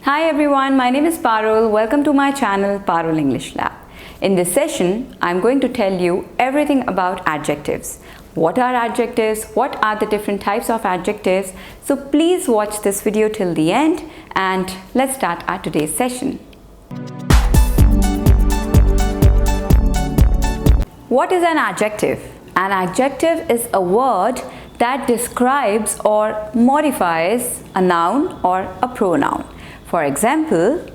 Hi everyone, my name is Parul. Welcome to my channel Parul English Lab. In this session, I'm going to tell you everything about adjectives. What are adjectives? What are the different types of adjectives? So please watch this video till the end and let's start our today's session. What is an adjective? An adjective is a word that describes or modifies a noun or a pronoun. For example,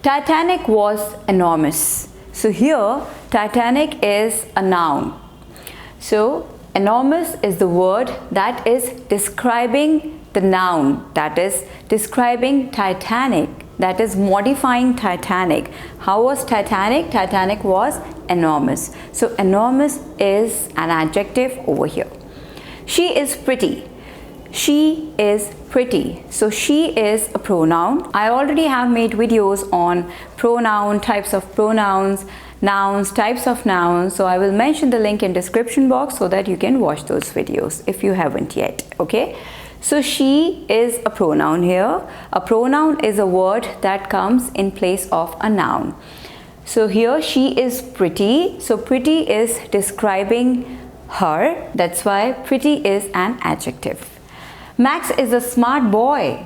Titanic was enormous. So here, Titanic is a noun. So enormous is the word that is describing the noun, that is describing Titanic, that is modifying Titanic. How was Titanic? Titanic was enormous. So enormous is an adjective over here. She is pretty. She is pretty. So she is a pronoun. I already have made videos on pronoun, types of pronouns, nouns, types of nouns. So I will mention the link in description box so that you can watch those videos if you haven't yet. Okay. So she is a pronoun here. A pronoun is a word that comes in place of a noun. So here she is pretty. So pretty is describing her. That's why pretty is an adjective. Max is a smart boy.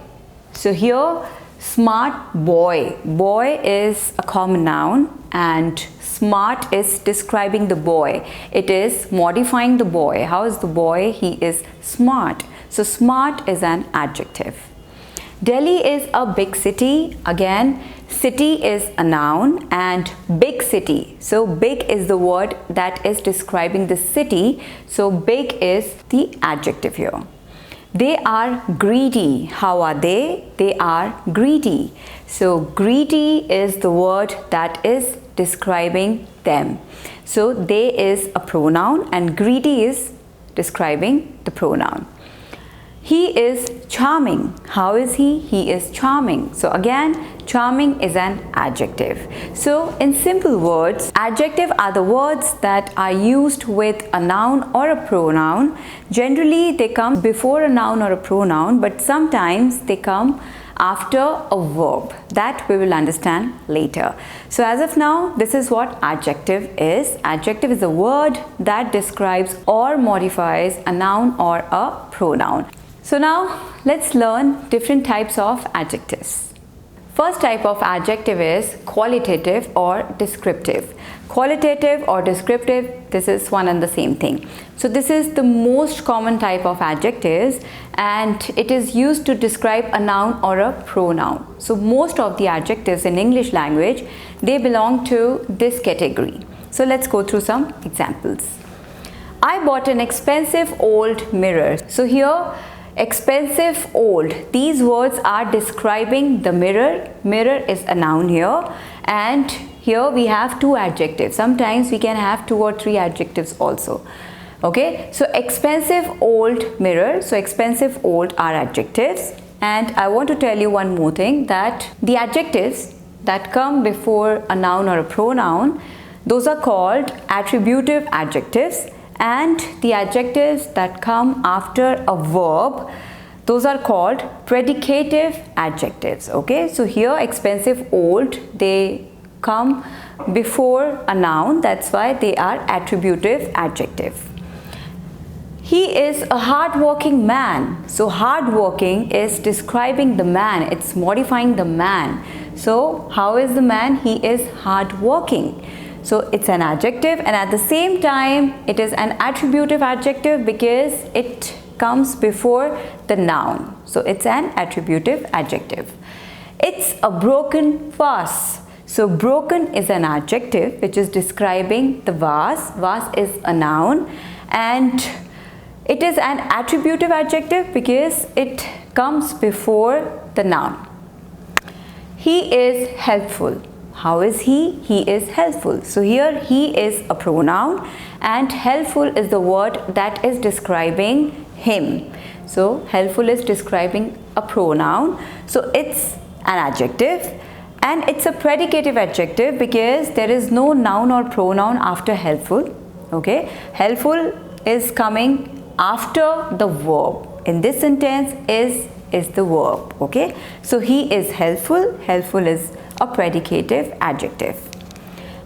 So here smart boy. Boy is a common noun and smart is describing the boy. It is modifying the boy. How is the boy? He is smart. So smart is an adjective. Delhi is a big city. Again, city is a noun and big city. So big is the word that is describing the city. So big is the adjective here. They are greedy. How are they? They are greedy. So greedy is the word that is describing them. So they is a pronoun and greedy is describing the pronoun. He is charming. How is he? He is charming. So again, charming is an adjective. So in simple words, adjective are the words that are used with a noun or a pronoun. Generally, they come before a noun or a pronoun, but sometimes they come after a verb. That we will understand later. So as of now, this is what adjective is. Adjective is a word that describes or modifies a noun or a pronoun. So now let's learn different types of adjectives. First type of adjective is qualitative or descriptive. Qualitative or descriptive, this is one and the same thing. So this is the most common type of adjectives and it is used to describe a noun or a pronoun. So most of the adjectives in English language, they belong to this category. So let's go through some examples. I bought an expensive old mirror. So here, expensive, old, these words are describing the mirror. Mirror is a noun here and here we have two adjectives. Sometimes we can have two or three adjectives also. Okay, so expensive, old, mirror. So expensive, old are adjectives. And I want to tell you one more thing, that the adjectives that come before a noun or a pronoun, those are called attributive adjectives. And the adjectives that come after a verb, those are called predicative adjectives. Okay, so here expensive, old, they come before a noun. That's why they are attributive adjective. He is a hard-working man. So hard-working is describing the man. It's modifying the man. So how is the man? He is hard-working. So it's an adjective and at the same time it is an attributive adjective because it comes before the noun. So it's an attributive adjective. It's a broken vase. So broken is an adjective which is describing the vase. Vase is a noun and it is an attributive adjective because it comes before the noun. He is helpful. How is he? He is helpful. So here he is a pronoun and helpful is the word that is describing him. So helpful is describing a pronoun. So it's an adjective and it's a predicative adjective because there is no noun or pronoun after helpful. Okay, helpful is coming after the verb. In this sentence is is the verb. Okay, so he is helpful. Helpful is a predicative adjective.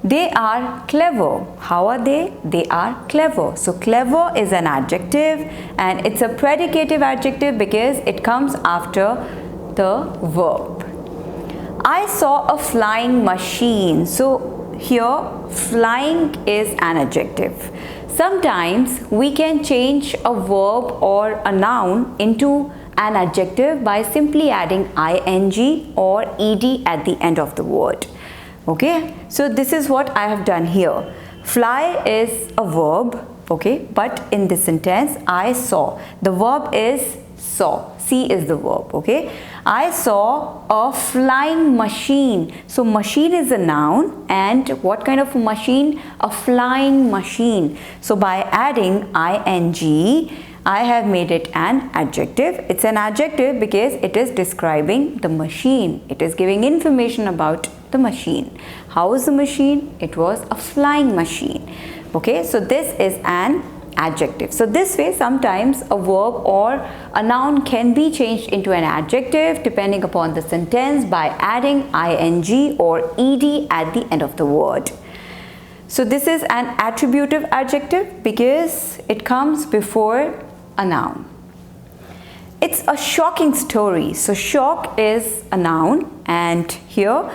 They are clever. How are they? They are clever. So clever is an adjective and it's a predicative adjective because it comes after the verb. I saw a flying machine. So here flying is an adjective. Sometimes we can change a verb or a noun into an adjective by simply adding ing or ed at the end of the word. Okay, so this is what I have done here. Fly is a verb, okay, but in this sentence I saw. The verb is saw. See is the verb, okay. I saw a flying machine. So machine is a noun, and what kind of machine? A flying machine. So by adding ing, I have made it an adjective. It's an adjective because it is describing the machine. It is giving information about the machine. How is the machine? It was a flying machine. Okay, so this is an adjective. So this way sometimes a verb or a noun can be changed into an adjective depending upon the sentence by adding ing or ed at the end of the word. So this is an attributive adjective because it comes before a noun. It's a shocking story. So shock is a noun, and here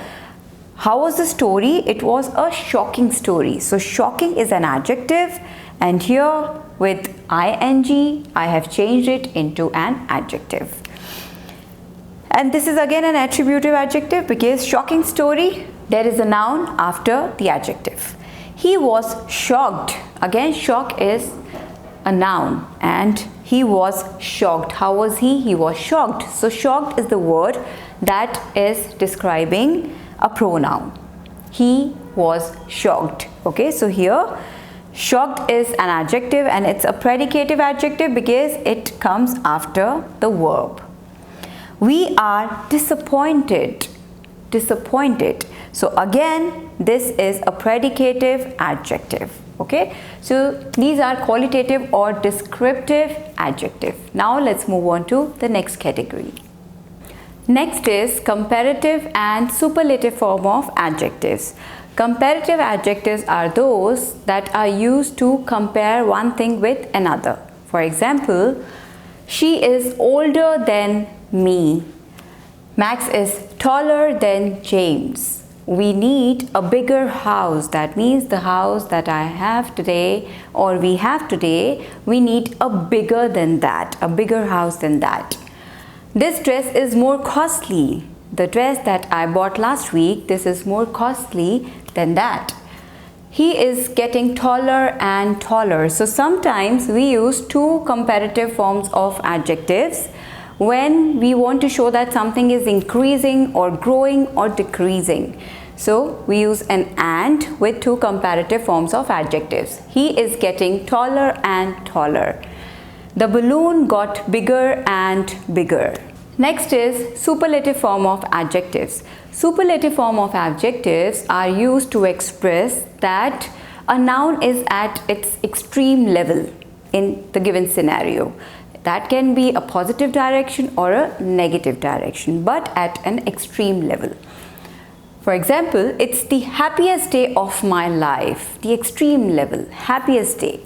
how was the story? It was a shocking story. So shocking is an adjective, and here with ing I have changed it into an adjective. And this is again an attributive adjective because shocking story, there is a noun after the adjective. He was shocked. Again, shock is a noun, and he was shocked. How was he? He was shocked. So shocked is the word that is describing a pronoun. He was shocked. Okay, so here shocked is an adjective and it's a predicative adjective because it comes after the verb. We are disappointed. Disappointed. So again, this is a predicative adjective. Okay, so these are qualitative or descriptive adjective. Now let's move on to the next category. Next is comparative and superlative form of adjectives. Comparative adjectives are those that are used to compare one thing with another. For example, she is older than me. Max is taller than James. We need a bigger house. That means the house that I have today or we have today, we need a bigger than that, a bigger house than that. This dress is more costly. The dress that I bought last week, this is more costly than that. He is getting taller and taller. So sometimes we use two comparative forms of adjectives when we want to show that something is increasing or growing or decreasing. So we use an and with two comparative forms of adjectives. He is getting taller and taller. The balloon got bigger and bigger. Next is superlative form of adjectives. Superlative form of adjectives are used to express that a noun is at its extreme level in the given scenario. That can be a positive direction or a negative direction, but at an extreme level. For example, it's the happiest day of my life, the extreme level, happiest day.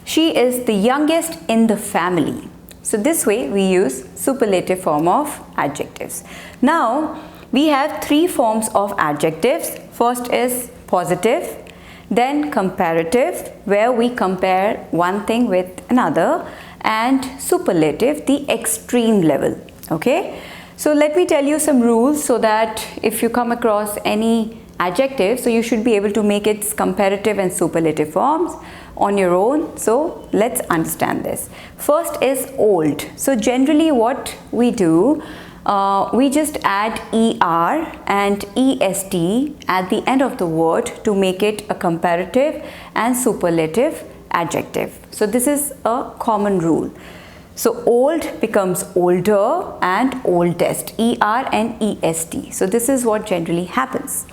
She is the youngest in the family. So this way we use superlative form of adjectives. Now we have three forms of adjectives. First is positive, then comparative, where we compare one thing with another, and superlative, the extreme level. Okay, so let me tell you some rules so that if you come across any adjective, so you should be able to make its comparative and superlative forms on your own. So let's understand this. First is old. So generally what we do, we just add er and est at the end of the word to make it a comparative and superlative adjective. So this is a common rule. So old becomes older and oldest, er and est. So this is what generally happens.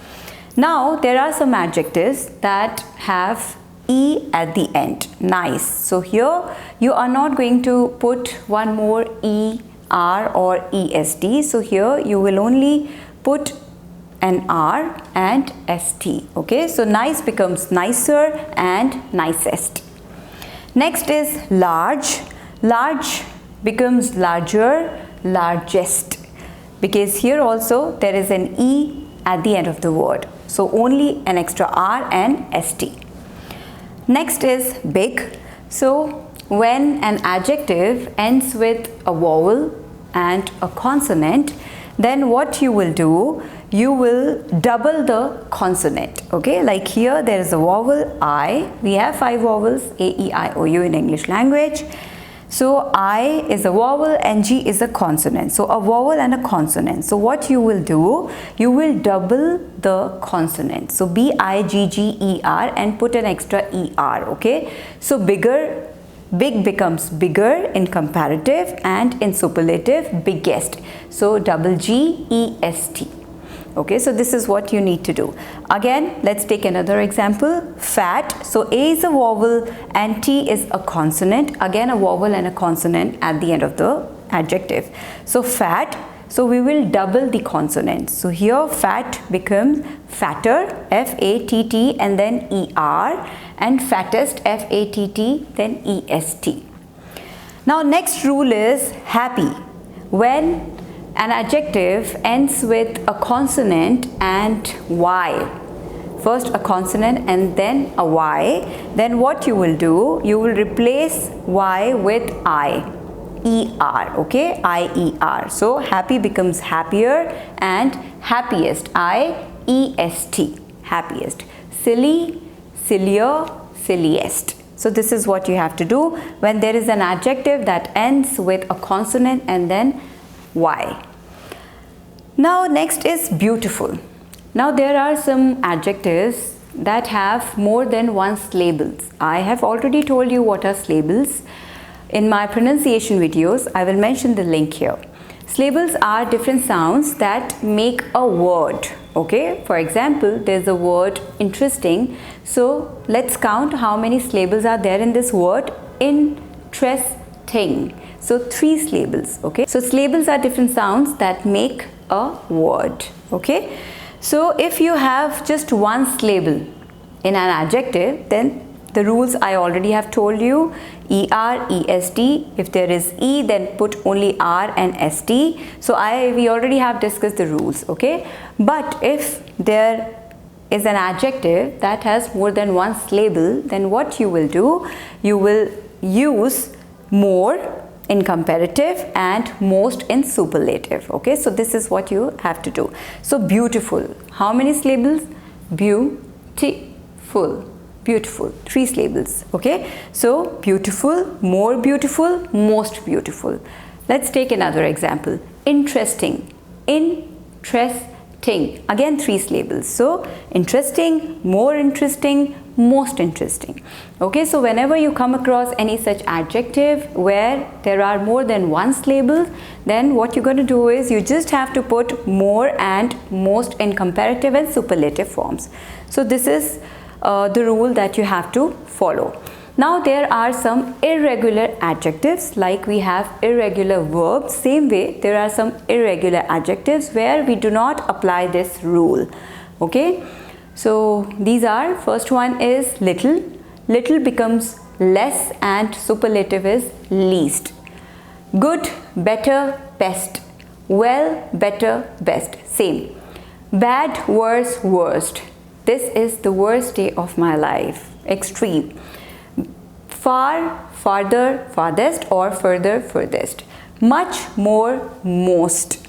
Now there are some adjectives that have e at the end. Nice. So here you are not going to put one more e R or EST. So here you will only put an R and ST. Okay, so nice becomes nicer and nicest. Next is large. Large becomes larger, largest, because here also there is an E at the end of the word. So only an extra R and ST. Next is big. So when an adjective ends with a vowel and a consonant, then what you will do, you will double the consonant. Okay, like here there is a vowel I. We have 5 vowels, A, E, I, O, U in English language. So I is a vowel and G is a consonant. So a vowel and a consonant. So what you will do, you will double the consonant. So B-I-G-G-E-R and put an extra E-R. Okay, so bigger, big becomes bigger in comparative, and in superlative biggest. So double G-E-S-T. Okay, so this is what you need to do. Again, let's take another example. Fat. So A is a vowel and T is a consonant. Again, a vowel and a consonant at the end of the adjective. So fat. So we will double the consonant. So here fat becomes fatter, F-A-T-T and then E-R, and fattest, F-A-T-T then E-S-T. Now next rule is happy. When an adjective ends with a consonant and Y, first a consonant and then a Y, then what you will do, you will replace Y with I, E-R, okay, I-E-R. So happy becomes happier and happiest, I-E-S-T, happiest. Silly, sillier, silliest. So this is what you have to do when there is an adjective that ends with a consonant and then Y. Now next is beautiful. Now there are some adjectives that have more than one syllables. I have already told you what are syllables. In my pronunciation videos, I will mention the link here. Syllables are different sounds that make a word. Okay, for example, there's the word interesting. So let's count how many syllables are there in this word. Interesting. So 3 syllables. Okay, so syllables are different sounds that make a word. Okay, so if you have just one syllable in an adjective, then the rules I already have told you. ER, EST. If there is E, then put only R and ST. So we already have discussed the rules. Okay, but if there is an adjective that has more than one syllable, then what you will do, you will use more in comparative and most in superlative. Okay, so this is what you have to do. So beautiful, how many syllables? Beautiful, beautiful, 3 syllables. Okay, so beautiful, more beautiful, most beautiful. Let's take another example. Interesting, interesting, again 3 syllables. So interesting, more interesting, most interesting. Okay, so whenever you come across any such adjective where there are more than one syllable, then what you're going to do is you just have to put more and most in comparative and superlative forms. So this is the rule that you have to follow. Now there are some irregular adjectives, like we have irregular verbs. Same way, there are some irregular adjectives where we do not apply this rule. Okay, so these are, first one is little. Little becomes less and superlative is least. Good, better, best. Well, better, best. Same. Bad, worse, worst. This is the worst day of my life. Extreme. Far, farther, farthest, or further, furthest. Much, more, most.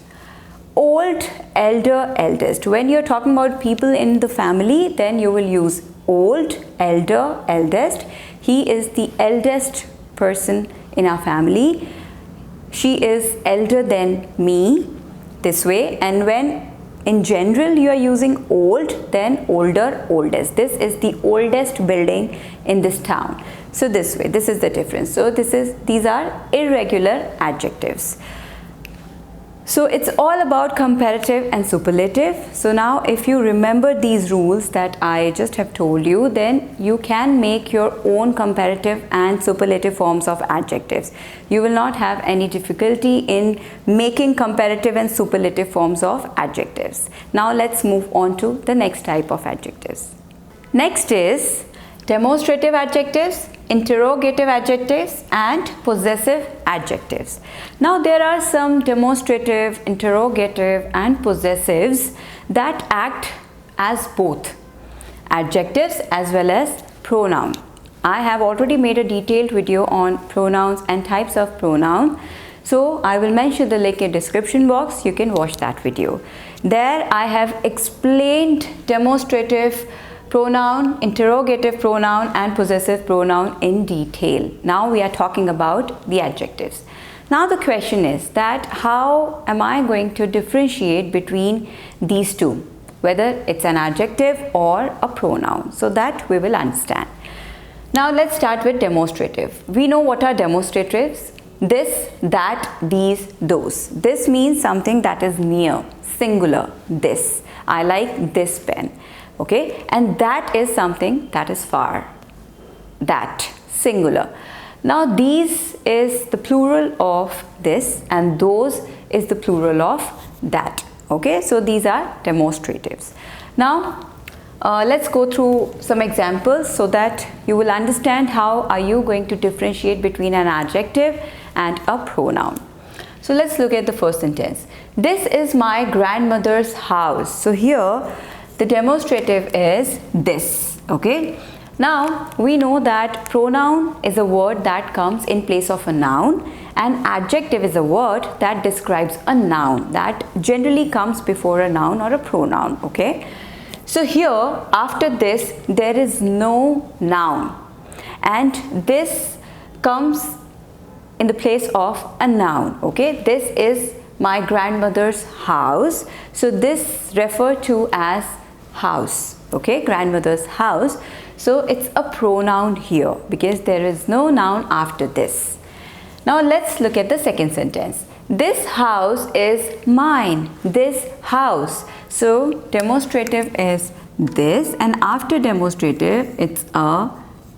Old, elder, eldest. When you're talking about people in the family, then you will use old, elder, eldest. He is the eldest person in our family. She is elder than me, this way. And when in general you are using old, then older, oldest. This is the oldest building in this town. So this way, this is the difference. So these are irregular adjectives. So it's all about comparative and superlative. So now if you remember these rules that I just have told you, then you can make your own comparative and superlative forms of adjectives. You will not have any difficulty in making comparative and superlative forms of adjectives. Now let's move on to the next type of adjectives. Next is demonstrative adjectives, interrogative adjectives and possessive adjectives. Now there are some demonstrative, interrogative and possessives that act as both adjectives as well as pronoun. I have already made a detailed video on pronouns and types of pronoun. So I will mention the link in description box. You can watch that video. There I have explained demonstrative pronoun, interrogative pronoun and possessive pronoun in detail. Now we are talking about the adjectives. Now the question is that how am I going to differentiate between these two, whether it's an adjective or a pronoun, so that we will understand. Now let's start with demonstrative. We know what are demonstratives: this, that, these, those. This means something that is near, singular, this. I like this pen. Okay, and that is something that is far, that, singular. Now these is the plural of this and those is the plural of that. Okay, so these are demonstratives. Now let's go through some examples so that you will understand how are you going to differentiate between an adjective and a pronoun. So let's look at the first sentence. This is my grandmother's house. So here the demonstrative is this. Okay, now we know that pronoun is a word that comes in place of a noun and adjective is a word that describes a noun that generally comes before a noun or a pronoun. Okay, so here after this there is no noun and this comes in the place of a noun. Okay, this is my grandmother's house, so this referred to as house. Okay, grandmother's house. So it's a pronoun here because there is no noun after this. Now let's look at the second sentence. This house is mine. This house. So demonstrative is this and after demonstrative it's a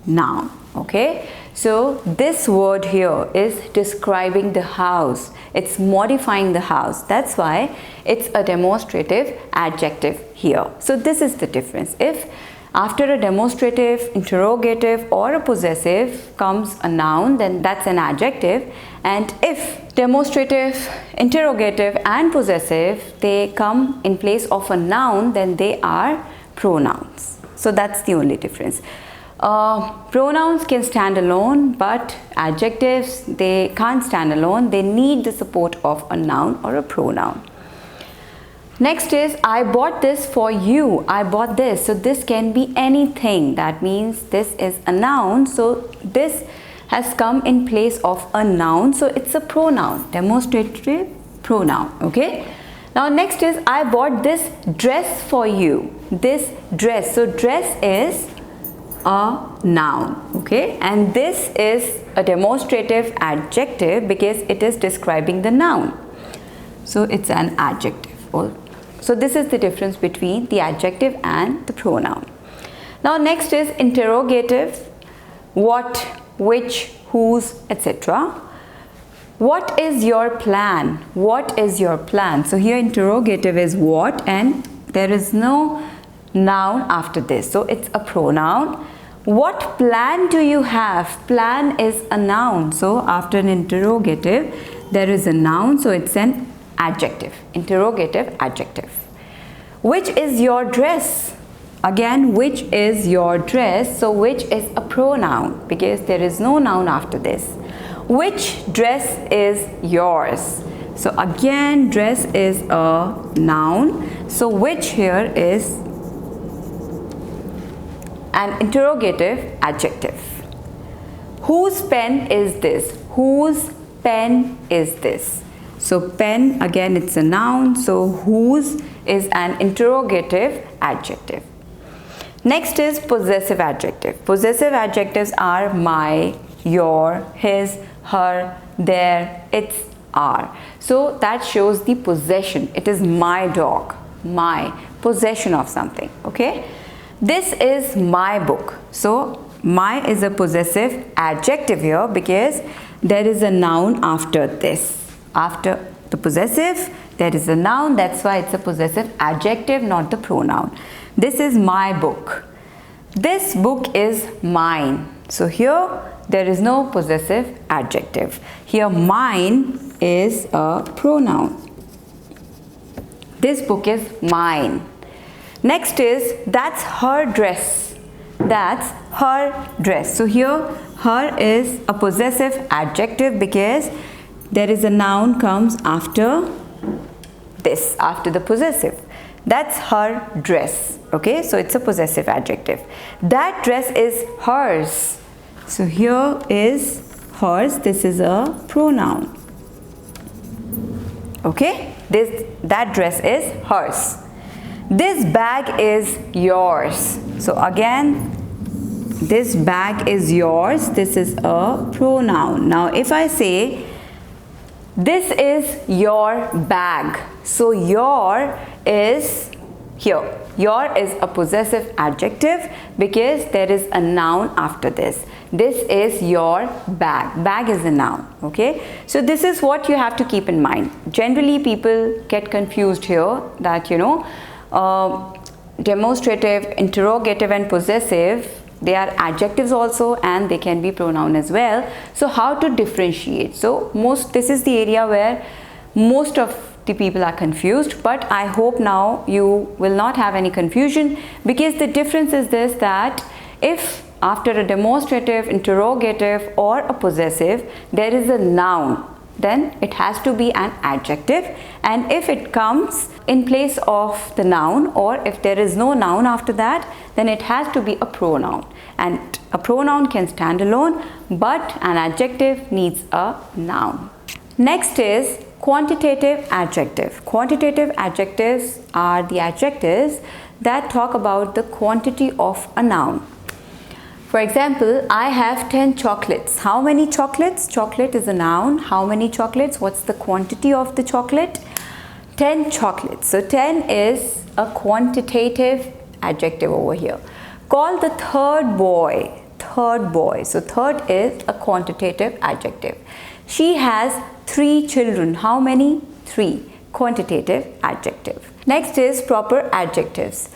noun. Okay, so this word here is describing the house. It's modifying the house. That's why it's a demonstrative adjective here. So this is the difference. If after a demonstrative, interrogative or a possessive comes a noun, then that's an adjective. And if demonstrative, interrogative and possessive, they come in place of a noun, then they are pronouns. So that's the only difference. Pronouns can stand alone, but adjectives, they can't stand alone. They need the support of a noun or a pronoun. Next is I bought this for you. I bought this. So this can be anything. That means this is a noun. So this has come in place of a noun. So it's a pronoun, demonstrative pronoun. Okay. Now next is I bought this dress for you. This dress. So dress is a noun. Okay, and this is a demonstrative adjective because it is describing the noun. So it's an adjective. So this is the difference between the adjective and the pronoun. Now next is interrogative. What, which, whose, etc. What is your plan? What is your plan? So here interrogative is what and there is no noun after this. So it's a pronoun. What plan do you have? Plan is a noun. So after an interrogative, there is a noun. So it's an adjective. Interrogative adjective. Which is your dress? Again, which is your dress? So which is a pronoun because there is no noun after this. Which dress is yours? So again, dress is a noun. So which here is an interrogative adjective. Whose pen is this? Whose pen is this? So pen, again it's a noun. So whose is an interrogative adjective. Next is possessive adjective. Possessive adjectives are my, your, his, her, their, its, are. So that shows the possession. It is my dog, my possession of something. Okay, this is my book. So my is a possessive adjective here because there is a noun after this. After the possessive there is a noun, that's why it's a possessive adjective, not the pronoun. This is my book. This book is mine. So here there is no possessive adjective. Here mine is a pronoun. This book is mine. Next is that's her dress. That's her dress. So here her is a possessive adjective because there is a noun comes after this, after the possessive. That's her dress. Okay, so it's a possessive adjective. That dress is hers. So here is hers. This is a pronoun. Okay, that dress is hers. This bag is yours. So again, this bag is yours. This is a pronoun. Now if I say this is your bag, so your is here. Your is a possessive adjective because there is a noun after this. This is your bag. Bag is a noun. Okay, so this is what you have to keep in mind. Generally people get confused here that demonstrative, interrogative and possessive, they are adjectives also and they can be pronoun as well. So how to differentiate? So this is the area where most of the people are confused, but I hope now you will not have any confusion, because the difference is this, that if after a demonstrative, interrogative or a possessive there is a noun, then it has to be an adjective, and if it comes in place of the noun or if there is no noun after that, then it has to be a pronoun, and a pronoun can stand alone but an adjective needs a noun. Next is quantitative adjective. Quantitative adjectives are the adjectives that talk about the quantity of a noun. For example, I have 10 chocolates. How many chocolates? Chocolate is a noun. How many chocolates? What's the quantity of the chocolate? 10 chocolates. So 10 is a quantitative adjective over here. Call the third boy. Third boy. So third is a quantitative adjective. She has 3 children. How many? 3. Quantitative adjective. Next is proper adjectives.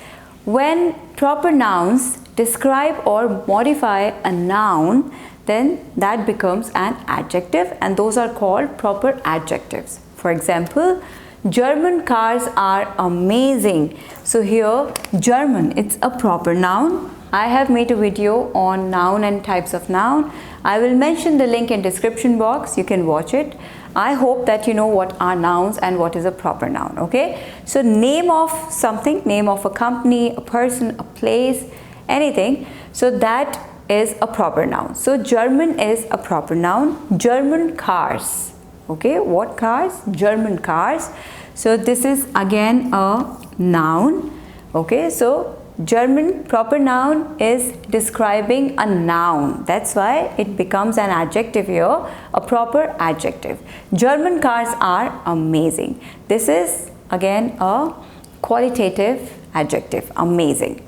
When proper nouns describe or modify a noun, then that becomes an adjective, and those are called proper adjectives. For example, German cars are amazing. So here German, it's a proper noun. I have made a video on noun and types of noun. I will mention the link in description box. You can watch it. I hope that you know what are nouns and what is a proper noun. Okay, so name of something, name of a company, a person, a place, anything, so that is a proper noun. So German is a proper noun. German cars. Okay, what cars? German cars. So this is again a noun. Okay, so German proper noun is describing a noun. That's why it becomes an adjective here, a proper adjective. German cars are amazing. This is again a qualitative adjective, amazing.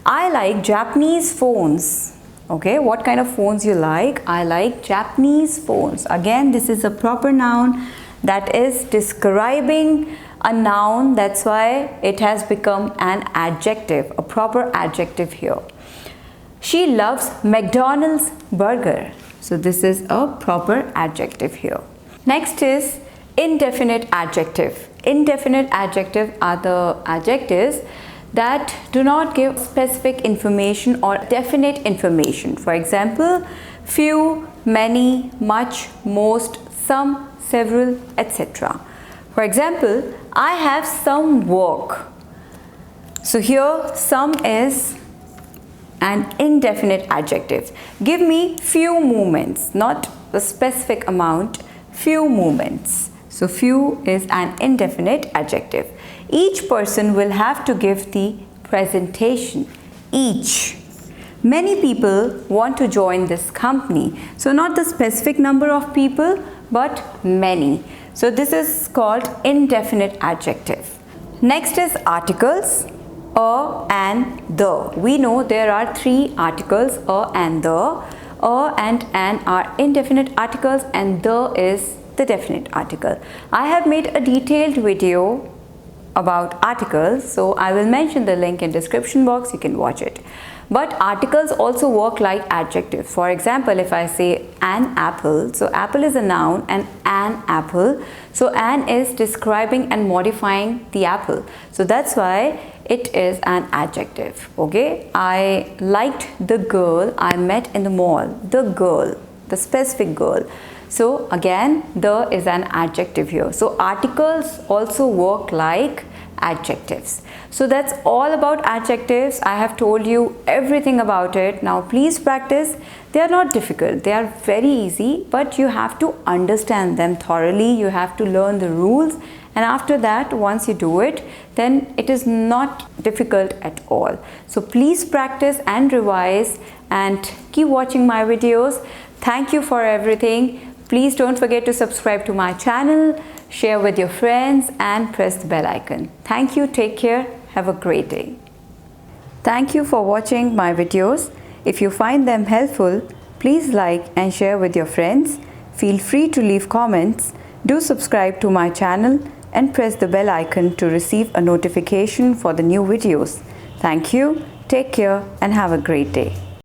I like Japanese phones. Okay, what kind of phones you like? I like Japanese phones. Again, this is a proper noun that is describing a noun. That's why it has become an adjective, a proper adjective here. She loves McDonald's burger. So this is a proper adjective here. Next is indefinite adjective. Indefinite adjective are the adjectives that do not give specific information or definite information. For example, few, many, much, most, some, several, etc. For example, I have some work. So here some is an indefinite adjective. Give me few moments, not a specific amount, few moments. So few is an indefinite adjective. Each person will have to give the presentation. Each. Many people want to join this company. So not the specific number of people, but many. So this is called indefinite adjective. Next is articles, a and the. We know there are three articles, a and the. A and an are indefinite articles and the is the definite article. I have made a detailed video about articles, so I will mention the link in description box, you can watch it. But articles also work like adjectives. For example, if I say an apple, so apple is a noun and an apple, so an is describing and modifying the apple, so that's why it is an adjective. Okay, I liked the girl I met in the mall. The girl, the specific girl. So again, the is an adjective here. So articles also work like adjectives. So that's all about adjectives. I have told you everything about it. Now please practice. They are not difficult. They are very easy, but you have to understand them thoroughly. You have to learn the rules, and after that, once you do it, then it is not difficult at all. So please practice and revise and keep watching my videos. Thank you for everything. Please don't forget to subscribe to my channel, share with your friends and press the bell icon. Thank you, take care, have a great day. Thank you for watching my videos. If you find them helpful, please like and share with your friends. Feel free to leave comments. Do subscribe to my channel and press the bell icon to receive a notification for the new videos. Thank you, take care and have a great day.